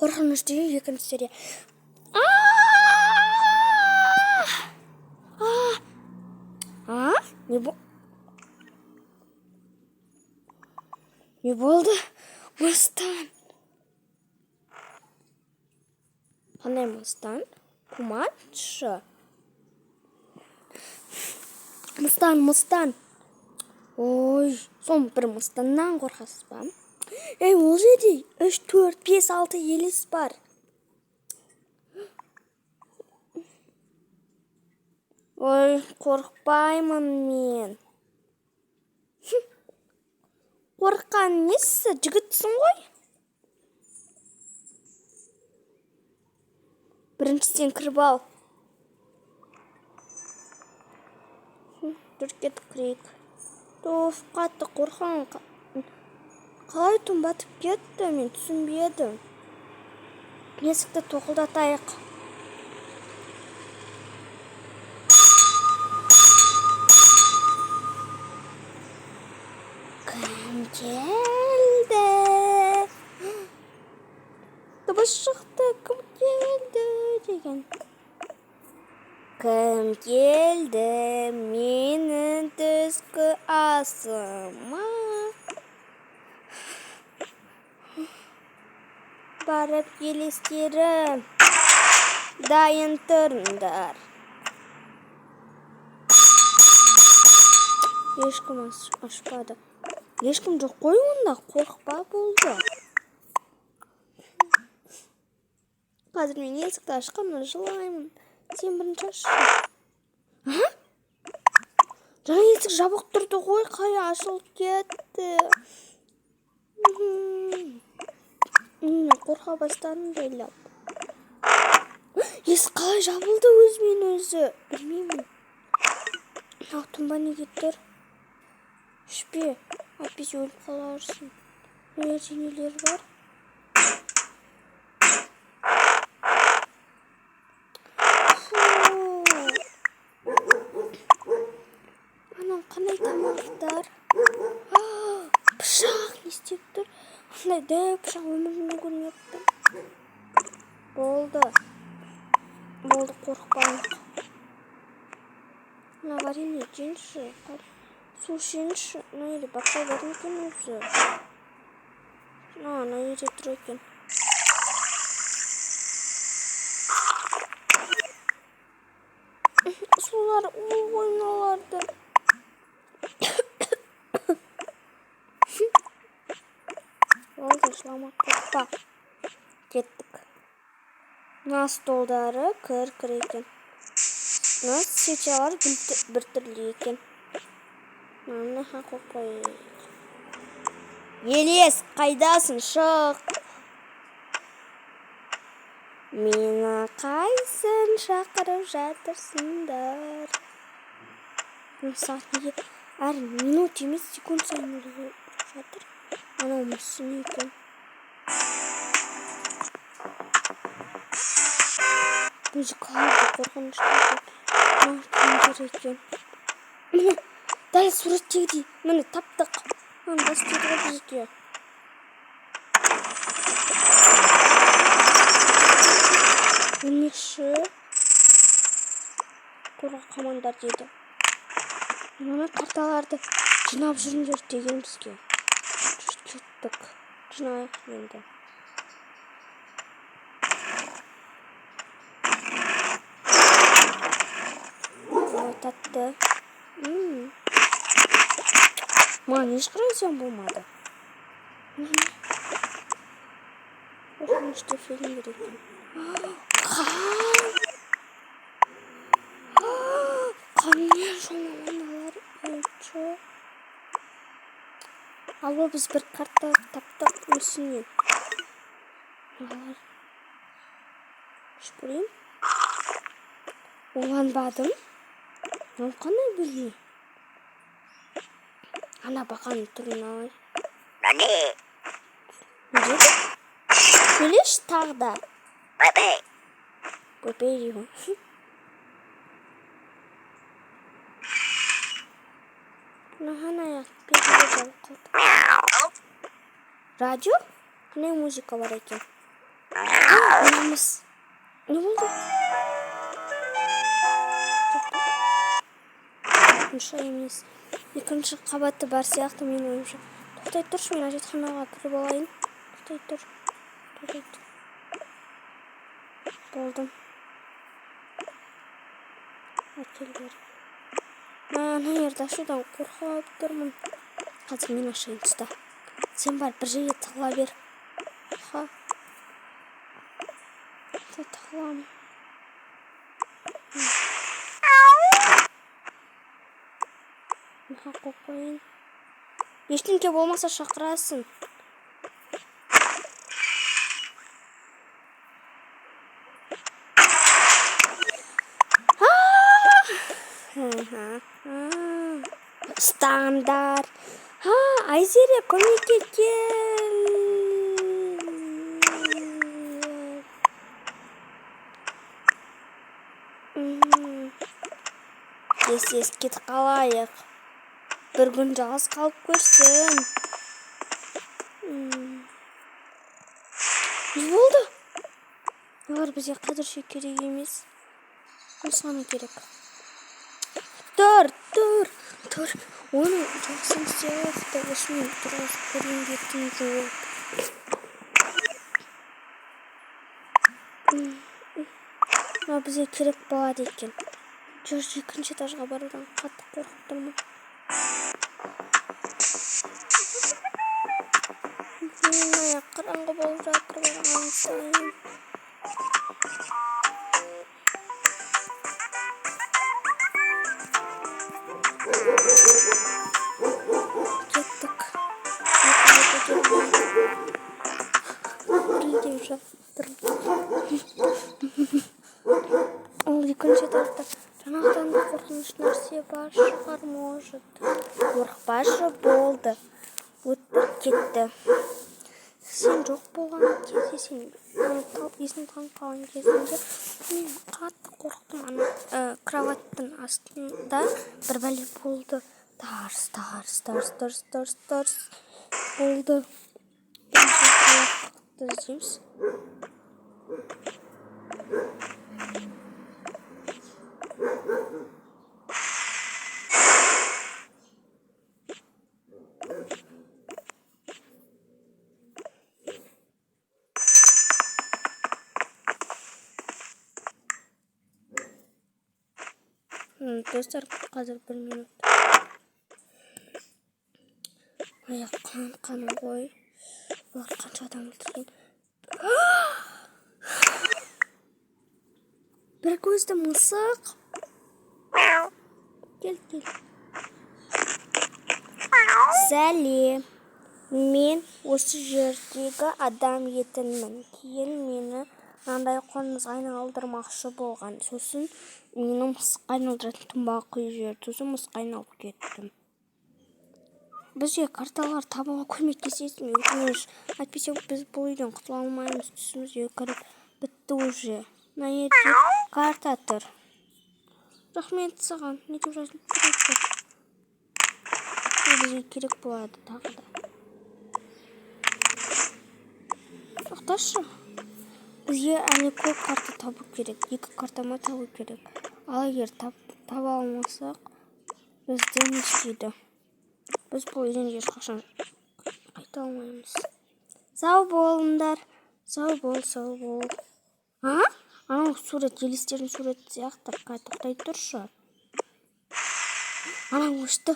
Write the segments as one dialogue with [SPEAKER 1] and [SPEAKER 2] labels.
[SPEAKER 1] Қорқынышты екінші серия. Не болды? Мыстан. Қандай мыстан? Куматшы. Мыстан. Ой, сон бір мыстаннан қорқасыз ба? Ол жерде 3, 4, 5, 6 елес бар. Ой, қорқпаймын мен. Қорққан несі? Жігітсің ғой? Біріншіден кіріп ал. Жүр кетіп кірейік. Тоф, қатты қорқам. Қалай тұнбатып кетті? Мен түсінбедім. Есікті тоқылдатайық. Кім келді? Дыбыс шықты. Кім келді деген. Кім келді менің түскі асыма? Барып елестерім, дайын тұрыңдар. Ешкім ашпады. Ешкім жоқ қой онда, қорықпа болды. Қазір мен есікті ашқанмын, жылаймын. Сен бірінші ашшы. Жаңа есік жабық тұрды ғой, қай ашылып кетті. Қорқа бастадым дейлап. Есік қалай жабылды өзімен өзі? Білмеймін. Тұнба неге тұр? Ішпе. Әйтпесе өліп қаларсың. Өте нелер бар? Анау қандай тамақтар? Пышақ не істеп тұр? Қандай дәу пышақ өмірімде көрмеппін. Болды, қорықпайық. Варенье жеңші. Су ішенші. Или бақай бар екен өзі. Ана ере тұр екен. Сулар ойналарды. Болды, жылама, қорықпа. Кеттік. Мына столдары кір екен. Мына свечалар бір түрлі екен. Мына қорықпай. Елес, қайдасың, шық. Мені қайсын шақырып жатырсыңдар. Сағат неге әр минут емес секунд сайын жатыр. Анау мүсін екен. Музыкалды қорқынышты екен. Кімдер екен. Дәл суреттегідей. Мені таптық. Бастырға бізге. Өлмекші. Қорға қамандар деді. Мына карталарды жинап жүріңдер деген бізге. Кеттік. Жинайық енді. Татты. Маған ешқандай зиян болмады. Қорқынышты фильмдер екен. Қанмен жоланалар өтші. Алло, біз бір карта таптық мүсінен. Шпұрейм. Оланбадым. Мен қандай білмей. Ана бақаны түрін алай. Не деді? Сөйлеш тағы да. Көпей деймін. Наған аяқ перде жабық қалды. Радио? Қандай музыка бар екен? Намыс. Не болды? Онша емес. Екінші қабаты бар сияқты мен ойымша. Тоқтай тұршы, мен әжетханаға кіріп алайын. Тоқтай тұр. Болдым. Әкелдер. Ана ерді ашудан қорқып тұрмын. Қазір мен ашайын тұста. Сен бар бір жерге тығыла бер. Тығыламын. Қойып қойын. Ештеңке болмаса шақырасың. Стандарт. Айзере, көмекке кел. Ес кетіп қалайық. Bir gün жалғыз қалып көрсін. Не болды? Олар бізге қазірше керек емес. Осыны керек. Тұр. Оны жақсын сияқты осымен тұрғыз көрінбетін жол. Бізге керек болады екен. Жүр, екінші этажға барудан қатты қорқып тұрмын. Аяқ қараңғы болып жатыр барған сайын. Кеттік. Үрілдеп жатыр. Ол екінші этажда жаңағыдан қорқыныш нәрсе бар шығар, может. Қорықпашы, болды. Өтіп кетті. Сен жоқ болған кезде, сен есін танып қалған кезінде мен қатты қорықтым. Ана кроваттың астында бір бәле болды. Тарс болды. Іздейміз. Достар, қазір 1 минут. Аяқ қан ғой. Олар қанша адам өлтірген. Бір көзді мысық. Кел. Сәлем. Мен осы жердегі адам етінмін. Кейін мені мынандай қоңызға айналдырмақшы болған. Сосын мені мысыққа айналдыратын тұнбаға құйып жіберді. Сосын мысыққа айналып кеттім. Бізге карталар табуға көмектесесің. Өтініш. Әйтпесе біз бұл үйден құтыла алмаймыз. Түсімізге кіріп бітті уже. Мына жерде карта тұр. Рахмет саған. Не деп жазылып тұр? Бізге керек болады тағы да. Тоқташы. Бізге әлі көп карта табу керек. 2 картама табу керек. Ал егер таба алмасақ, бізді не істейді? Біз бұл үйден ешқашан қайта алмаймыз. Сау болыңдар. Сау бол. Анау сурет, елестердің суреті сияқты. Тоқтай тұршы. Анау өшті.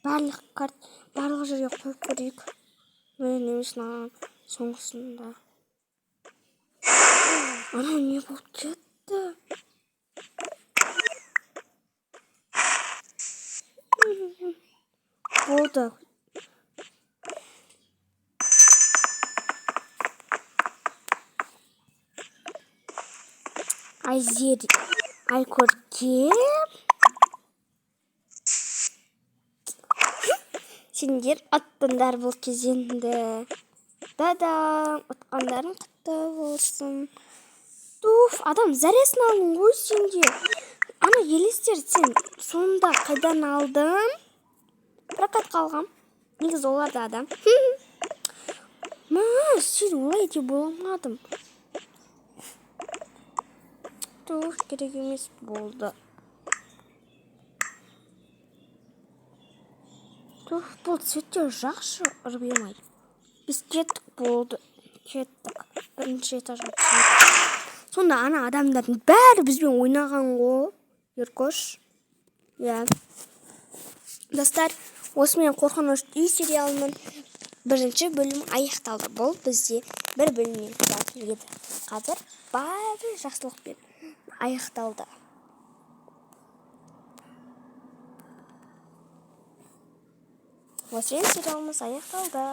[SPEAKER 1] Барлық жерге қойып көрейік. Немесін аған соңғысында. Анау не болып кетті? Болды. Айзери. Ай көркем. Сендер аттыңдар бұл кезеңді. Дадам. Отқандарың құтты болсын. Туф, адам зәресін алдың ғой сенде. Ана елестер, сен сонда қайдан алдың? Прокат қалғам. Негізі олар да адам. сен олай деп ойламадым. Тух, керек емес болды. Тух, бұл цветтер жақсы ұрбемай. Біз кеттік болды. Кеттік. Бірінші этажға түсіп. Сонда ана адамдардың бәрі бізбен ойнаған ғой. Еркош. Я. Достар, осымен қорқыныш үй сериалының бірінші бөлім аяқталды. Бұл бізде бір бөлімнен тұратын еді. Қазір бәрі жақсылықпен аяқталды. Осымен сериалымыз аяқталды.